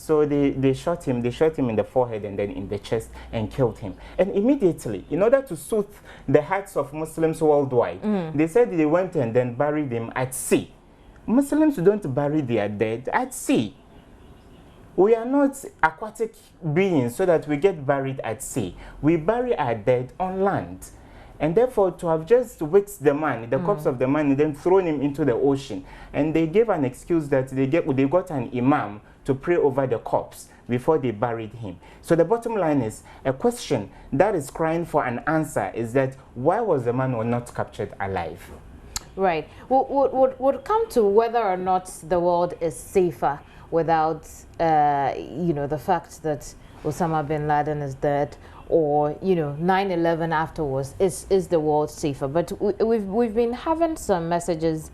So they shot him in the forehead and then in the chest and killed him. And immediately, in order to soothe the hearts of Muslims worldwide, they said they went and then buried him at sea. Muslims don't bury their dead at sea. We are not aquatic beings so that we get buried at sea. We bury our dead on land. And therefore, to have just whisked the man, the corpse of the man, and then thrown him into the ocean, and they gave an excuse that they got an imam to pray over the corpse before they buried him. So the bottom line is, a question that is crying for an answer is that why was the man not captured alive? Right. Would come to whether or not the world is safer without, you know, the fact that Osama bin Laden is dead, or, you know, 9/11 afterwards. Is the world safer? But we've been having some messages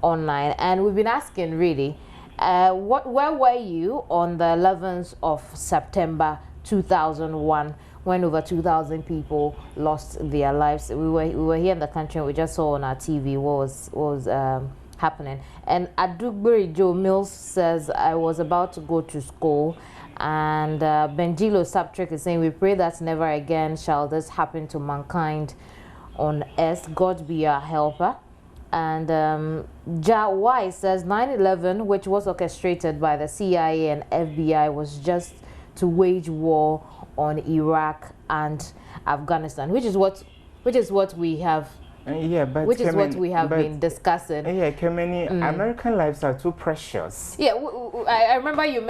online, and we've been asking really, where were you on the 11th of September 2001 when over 2,000 people lost their lives? We were here in the country, and we just saw on our TV what was happening. And Adugberi Joe Mills says, I was about to go to school. And Benjilo Subtrick is saying, we pray that never again shall this happen to mankind on earth. God be our helper. And Ja Y says 9/11, which was orchestrated by the CIA and FBI, was just to wage war on Iraq and Afghanistan, which is what we have. Yeah, but which is what we have been discussing. Yeah, Kemeni, American lives are too precious. Yeah, I remember you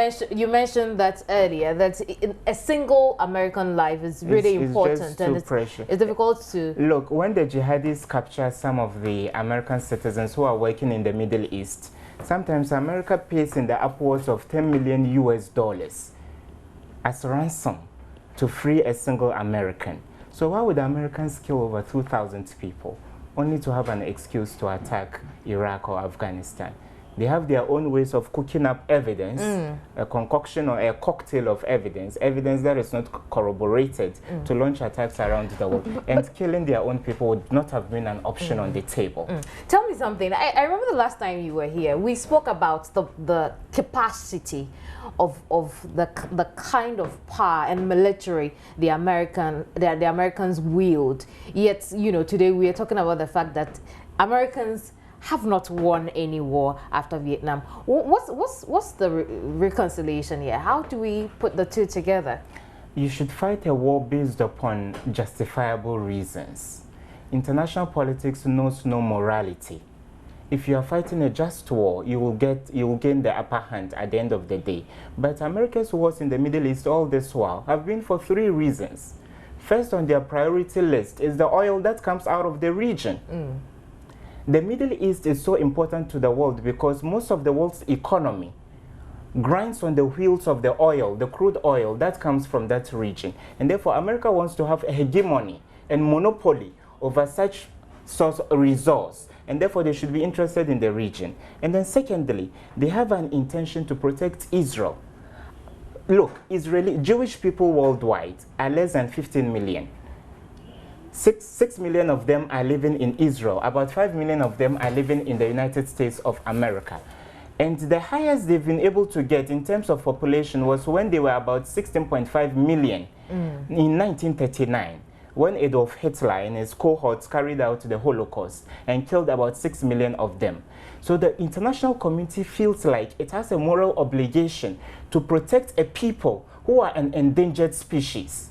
mentioned that earlier, that a single American life is really important, and it's difficult to look. When the jihadis capture some of the American citizens who are working in the Middle East, sometimes America pays in the upwards of $10 million as ransom to free a single American. So why would Americans kill over 2,000 people only to have an excuse to attack Iraq or Afghanistan? They have their own ways of cooking up evidence, a concoction or a cocktail of evidence that is not corroborated, to launch attacks around the world. And killing their own people would not have been an option on the table. Tell me something. I remember the last time you were here, we spoke about the capacity of the kind of power and military the Americans wield. Yet, you know, today we are talking about the fact that Americans have not won any war after Vietnam. What's the reconciliation here? How do we put the two together? You should fight a war based upon justifiable reasons. International politics knows no morality. If you are fighting a just war, you will gain the upper hand at the end of the day. But America's wars in the Middle East all this while have been for 3 reasons. First on their priority list is the oil that comes out of the region. The Middle East is so important to the world because most of the world's economy grinds on the wheels of the oil, the crude oil that comes from that region. And therefore, America wants to have a hegemony and monopoly over such source resource. And therefore, they should be interested in the region. And then secondly, they have an intention to protect Israel. Look, Jewish people worldwide are less than 15 million. 6 million of them are living in Israel. About 5 million of them are living in the United States of America. And the highest they've been able to get in terms of population was when they were about 16.5 million in 1939, when Adolf Hitler and his cohorts carried out the Holocaust and killed about 6 million of them. So the international community feels like it has a moral obligation to protect a people who are an endangered species.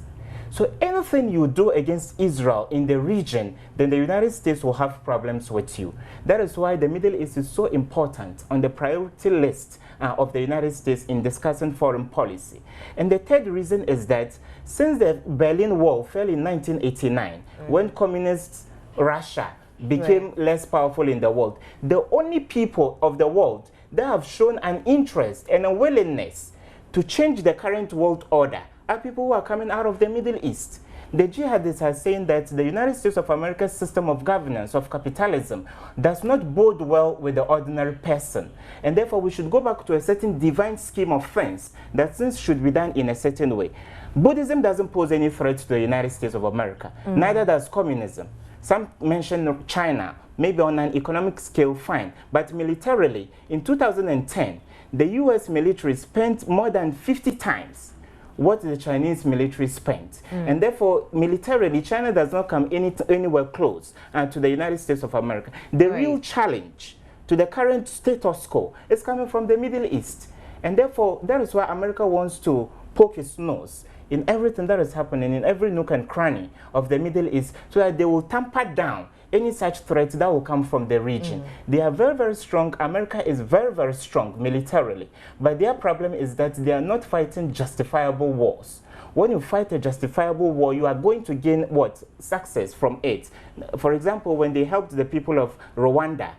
So anything you do against Israel in the region, then the United States will have problems with you. That is why the Middle East is so important on the priority list of the United States in discussing foreign policy. And the third reason is that since the Berlin Wall fell in 1989, when communist Russia became less powerful in the world, the only people of the world that have shown an interest and a willingness to change the current world order are people who are coming out of the Middle East. The jihadists are saying that the United States of America's system of governance, of capitalism, does not bode well with the ordinary person. And therefore, we should go back to a certain divine scheme of things that things should be done in a certain way. Buddhism doesn't pose any threat to the United States of America. Neither does communism. Some mention China, maybe on an economic scale, fine. But militarily, in 2010, The US military spent more than 50 times what the Chinese military spent. And therefore, militarily, China does not come anywhere close to the United States of America. The real challenge to the current status quo is coming from the Middle East. And therefore, that is why America wants to poke its nose in everything that is happening in every nook and cranny of the Middle East, so that they will tamper down any such threats that will come from the region. They are very, very strong. America is very, very strong militarily. But their problem is that they are not fighting justifiable wars. When you fight a justifiable war, you are going to gain what? Success from it. For example, when they helped the people of Rwanda,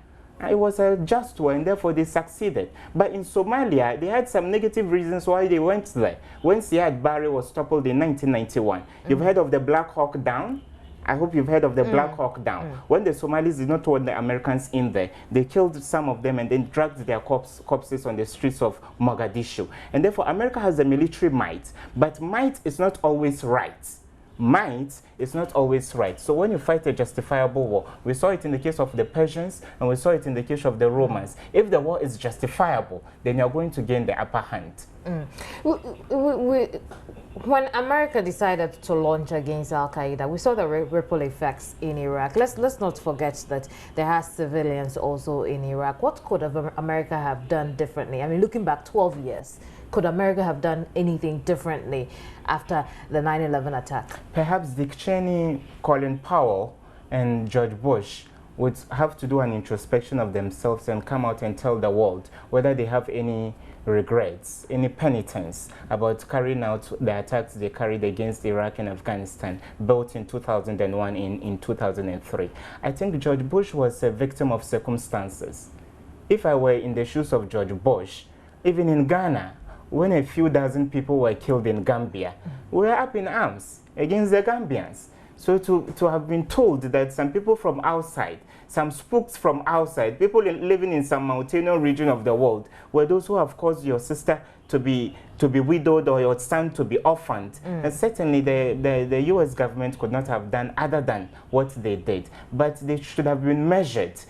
it was a just war, and therefore they succeeded. But in Somalia, they had some negative reasons why they went there. When Siad Barre was toppled in 1991, you've heard of the Black Hawk Down? I hope you've heard of the Black Hawk Down. When the Somalis did not want the Americans in there, they killed some of them and then dragged their corpses on the streets of Mogadishu. And therefore, America has a military might, but might is not always right. Might is not always right. So when you fight a justifiable war, we saw it in the case of the Persians and we saw it in the case of the Romans. If the war is justifiable, then you're going to gain the upper hand. When America decided to launch against Al-Qaeda, we saw the ripple effects in Iraq. Let's not forget that there are civilians also in Iraq. What could America have done differently? I mean, looking back 12 years, could America have done anything differently after the 9/11 attack? Perhaps Dick Cheney, Colin Powell, and George Bush would have to do an introspection of themselves and come out and tell the world whether they have any regrets, any penitence about carrying out the attacks they carried against Iraq and Afghanistan, both in 2001 and in 2003. I think George Bush was a victim of circumstances. If I were in the shoes of George Bush, even in Ghana, when a few dozen people were killed in Gambia, we were up in arms against the Gambians. So to have been told that some people from outside, some spooks from outside, people living in some mountainous region of the world, were those who have caused your sister to be widowed or your son to be orphaned. And certainly the US government could not have done other than what they did. But they should have been measured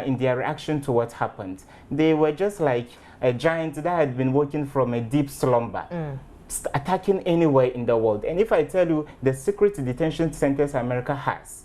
in their reaction to what happened. They were just like a giant that had been waking from a deep slumber, attacking anywhere in the world. And if I tell you the secret detention centers America has,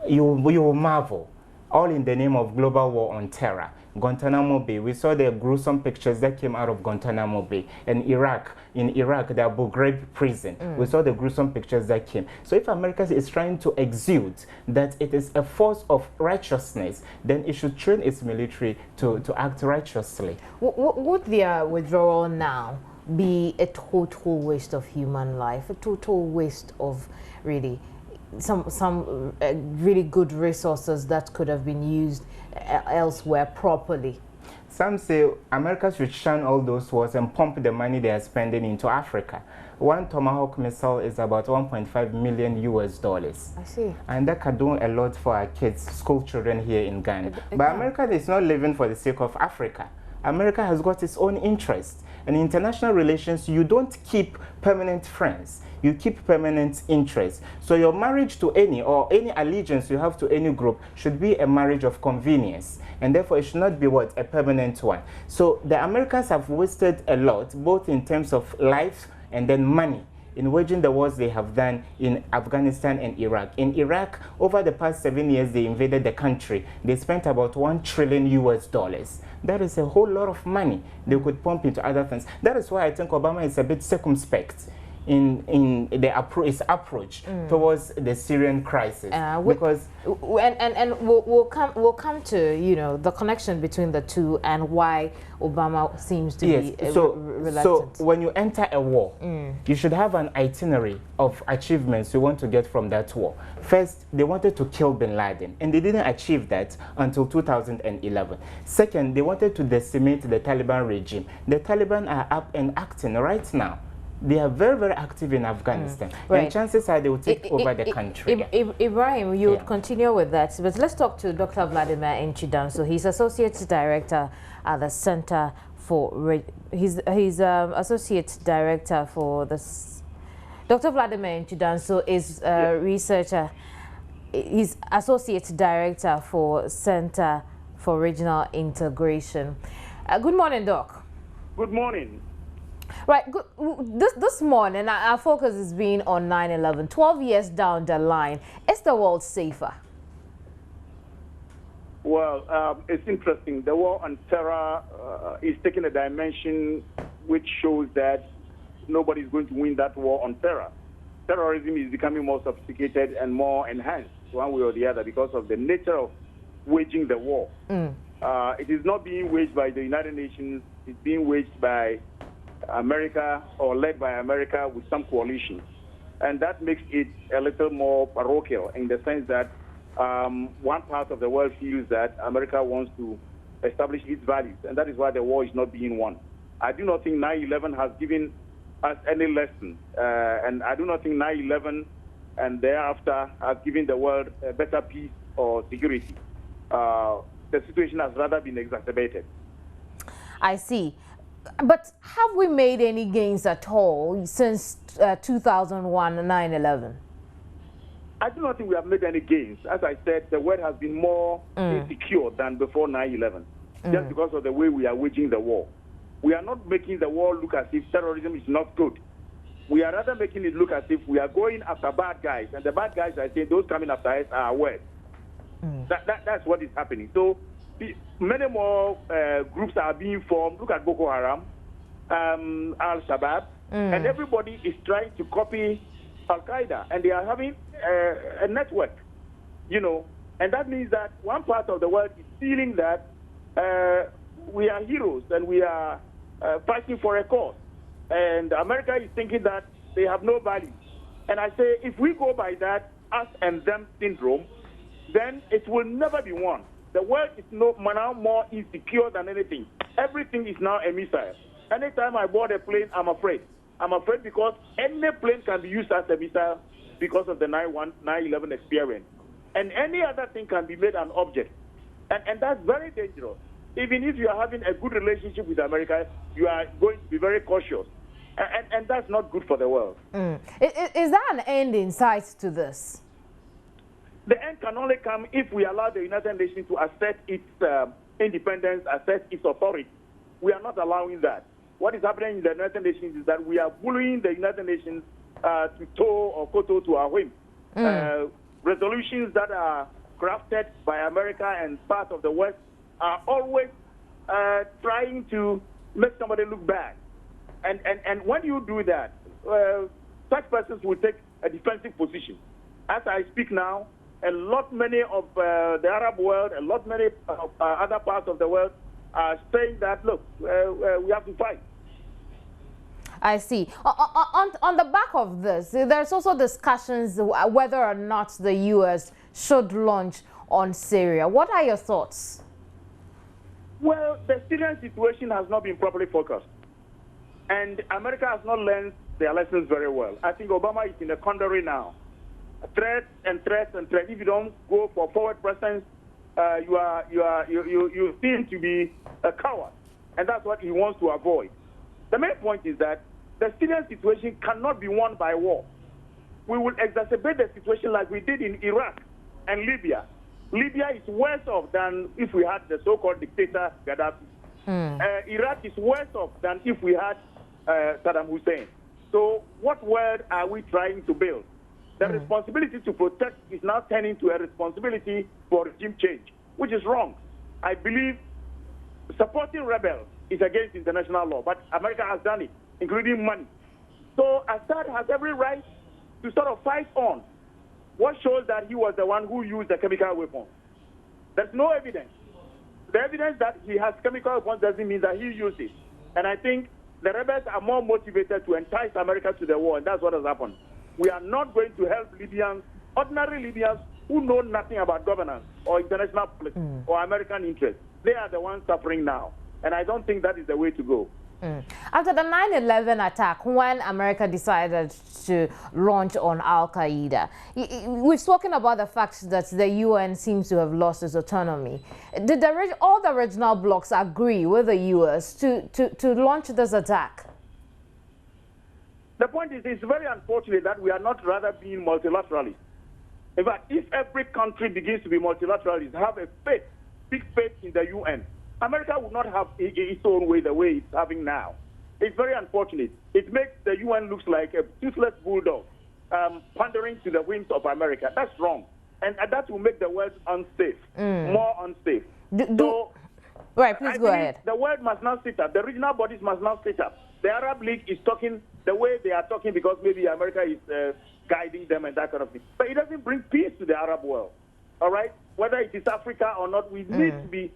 you will marvel. All in the name of global war on terror. Guantanamo Bay, we saw the gruesome pictures that came out of Guantanamo Bay. And in Iraq, the Abu Ghraib prison, we saw the gruesome pictures that came. So if America is trying to exude that it is a force of righteousness, then it should train its military to act righteously. Would their withdrawal now be a total waste of human life, a total waste of really some really good resources that could have been used elsewhere properly? Some say America should shun all those wars and pump the money they are spending into Africa. One Tomahawk missile is about $1.5 million US. I see. And that can do a lot for our kids, school children here in Ghana. But America is not living for the sake of Africa. America has got its own interests. And in international relations, you don't keep permanent friends. You keep permanent interests. So your marriage to any allegiance you have to any group should be a marriage of convenience. And therefore, it should not be a permanent one. So the Americans have wasted a lot, both in terms of life and then money, in waging the wars they have done in Afghanistan and Iraq. In Iraq, over the past 7 years, they invaded the country. They spent about $1 trillion US. That is a whole lot of money they could pump into other things. That is why I think Obama is a bit circumspect in his approach towards the Syrian crisis, because we'll come to the connection between the two and why Obama seems to be reluctant. So when you enter a war, you should have an itinerary of achievements you want to get from that war. First, they wanted to kill bin Laden, and they didn't achieve that until 2011. Second, they wanted to decimate the Taliban regime. The Taliban are up and acting right now. They are very, very active in Afghanistan. And chances are they will take over the country. Ibrahim, you would continue with that. But let's talk to Dr. Vladimir Nchidan. So he's Associate Director at the Center for... He's Associate Director for this... Dr. Vladimir Nchidan is a researcher. He's Associate Director for Center for Regional Integration. Good morning, Doc. Good morning. Right. Good. This morning, our focus is being on 9/11. 12 years down the line, is the world safer? Well, it's interesting. The war on terror is taking a dimension which shows that nobody's going to win that war on terror. Terrorism is becoming more sophisticated and more enhanced one way or the other because of the nature of waging the war. It is not being waged by the United Nations. It's being waged by America or led by America with some coalition. And that makes it a little more parochial in the sense that one part of the world feels that America wants to establish its values, and that is why the war is not being won. I do not think 9/11 has given us any lesson, and I do not think 9/11 and thereafter has given the world a better peace or security. The situation has rather been exacerbated. I see. But have we made any gains at all since 2001, 9/11? I do not think we have made any gains. As I said, the world has been more insecure than before 9/11, just because of the way we are waging the war. We are not making the war look as if terrorism is not good. We are rather making it look as if we are going after bad guys, and the bad guys are saying those coming after us are aware. That's what is happening. So many more groups are being formed. Look at Boko Haram, Al-Shabaab, and everybody is trying to copy Al-Qaeda, and they are having a network, you know, and that means that one part of the world is feeling that we are heroes and we are fighting for a cause, and America is thinking that they have no value. And I say, if we go by that us and them syndrome, then it will never be won. The world is now more insecure than anything. Everything is now a missile. Anytime I board a plane, I'm afraid. I'm afraid because any plane can be used as a missile because of the 9/11 experience. And any other thing can be made an object. And that's very dangerous. Even if you are having a good relationship with America, you are going to be very cautious. And that's not good for the world. Is there an end in sight to this? The end can only come if we allow the United Nations to assert its independence, assert its authority. We are not allowing that. What is happening in the United Nations is that we are bullying the United Nations to toe or koto to our whim. Resolutions that are crafted by America and part of the West are always trying to make somebody look bad. And when you do that, such persons will take a defensive position. As I speak now, many of the Arab world, many of other parts of the world are saying that, look, we have to fight. I see. On the back of this, there's also discussions whether or not the U.S. should launch on Syria. What are your thoughts? Well, the Syrian situation has not been properly focused. And America has not learned their lessons very well. I think Obama is in a quandary now. Threats and threats and threats. If you don't go for forward presence, you seem to be a coward. And that's what he wants to avoid. The main point is that the Syrian situation cannot be won by war. We will exacerbate the situation like we did in Iraq and Libya. Libya is worse off than if we had the so-called dictator Gaddafi. Iraq is worse off than if we had Saddam Hussein. So what world are we trying to build? The responsibility to protect is now turning to a responsibility for regime change, which is wrong. I believe supporting rebels is against international law, but America has done it, including money. So Assad has every right to sort of fight on. What shows that he was the one who used the chemical weapons? There's no evidence. The evidence that he has chemical weapons doesn't mean that he used it. And I think the rebels are more motivated to entice America to the war, and that's what has happened. We are not going to help Libyans, ordinary Libyans, who know nothing about governance or international politics or American interests. They are the ones suffering now. And I don't think that is the way to go. After the 9/11 attack, when America decided to launch on Al-Qaeda, we've spoken about the fact that the UN seems to have lost its autonomy. Did all the regional blocs agree with the US to launch this attack? The point is, it's very unfortunate that we are not rather being multilateralists. In fact, if every country begins to be multilateralist, have a faith, big faith in the UN, America would not have its own way the way it's having now. It's very unfortunate. It makes the UN look like a toothless bulldog pandering to the whims of America. That's wrong. And that will make the world unsafe, more unsafe. Right, please go ahead. The world must now sit up. The regional bodies must now sit up. The Arab League is talking the way they are talking because maybe America is guiding them and that kind of thing. But it doesn't bring peace to the Arab world. All right? Whether it is Africa or not, we need to be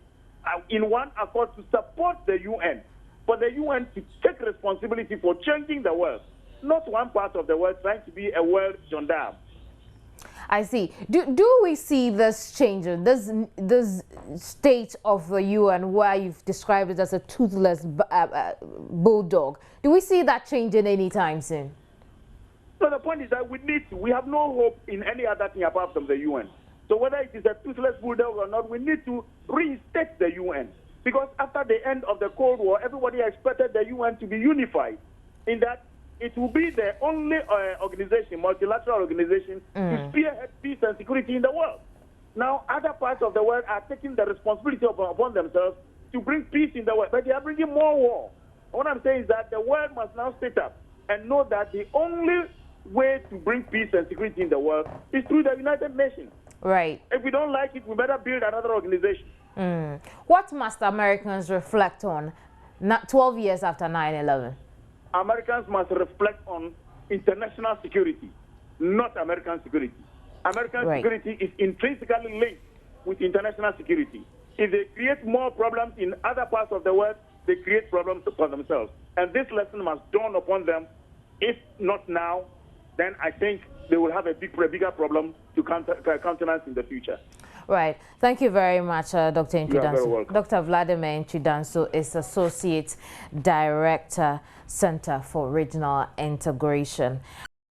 in one accord to support the UN. For the UN to take responsibility for changing the world. Not one part of the world trying to be a world gendarme. I see. Do we see this changing, this state of the UN where you've described it as a toothless bulldog? Do we see that changing anytime soon? So the point is that we have no hope in any other thing apart from the UN. So whether it is a toothless bulldog or not, we need to reinstate the UN. Because after the end of the Cold War, everybody expected the UN to be unified in that it will be the only organization, multilateral organization, to spearhead peace and security in the world. Now, other parts of the world are taking the responsibility upon themselves to bring peace in the world, but they are bringing more war. What I'm saying is that the world must now sit up and know that the only way to bring peace and security in the world is through the United Nations. Right. If we don't like it, we better build another organization. What must Americans reflect on 12 years after 9/11? Americans must reflect on international security, not American security. American security is intrinsically linked with international security. If they create more problems in other parts of the world, they create problems for themselves. And this lesson must dawn upon them. If not now, then I think they will have a bigger problem to countenance in the future. Right. Thank you very much, Dr. You are very Nchidanso. welcome. Dr. Vladimir Nchidanso is Associate Director, Center for Regional Integration.